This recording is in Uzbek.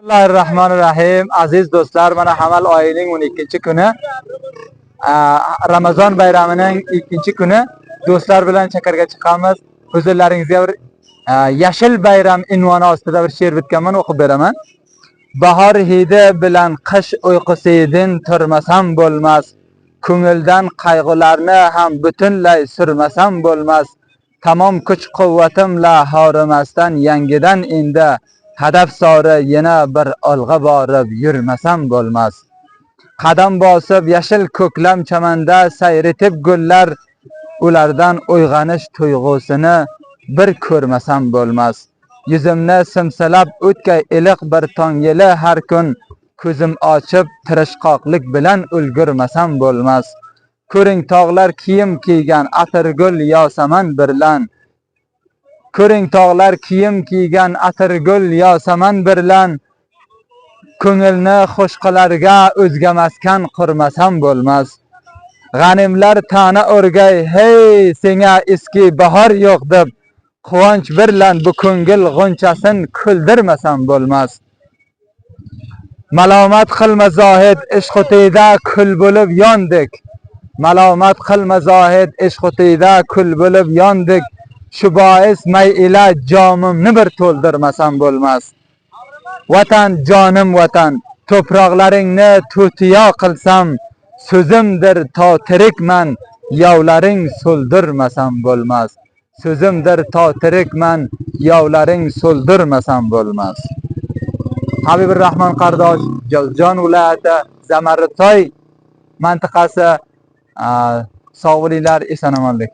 Bismillahirrahmanirrahim. Aziz do'stlar, mana Hamal oyining 12-kuni, Ramazon bayramining 2-kuni do'stlar bilan chakarga chiqamiz. Huzurlaringizga bir yashil bayram unvoni ostida bir she'r bitganman, o'qib beraman. Bahor hidi bilan qish uyqusidan turmasam bo'lmas. Ko'ngildan qayg'ularni ham butunlay surmasam bo'lmas. Tamom kuch-quvvatimla horimasdan yangidan endi hadaf sori yana bir olg'a borib yurmasam bo'lmas. Qadam bosib yashil ko'klam chamanda sayritib gullar, ulardan uyg'onish tuyg'usini bir ko'rmasam bo'lmas. Yuzimni simsilab o'tkay iliq bir tong yili har kun, ko'zim ochib tirishqoqlik bilan ulgurmasam bo'lmas. Ko'ring tog'lar kiyim kiygan atirgul yosaman birlan. Ko'ring tog'lar kiyim kiygan atirgul yosaman birlan. Ko'ngilni xushqilarga o'zgamaskan qurmasam bo'lmas. G'animlar ta'na o'rgay, hey senga eski bahor yo'q deb, quvonch birlan bu ko'ngil g'unchasin kuldirmasam bo'lmas. Malomat qilma zohid, ishqutida kul bo'lib yondik. Malomat qilma zohid, ishqutida kul bo'lib yondik. Shu bois may ila jomimni bir to'ldirmasam bo'lmas. Vatan jonim vatan, to'proqlaringni tutiyo qilsam, so'zimdir to tirikman, yovlaring so'ldirmasam bo'lmas. So'zimdir to tirikman, yovlaring so'ldirmasam bo'lmas. Habiburrahmon Qardosh, Jozjon viloyati Zamarritoy mantiqasi. Sog' bo'linglar, eson-omonlik.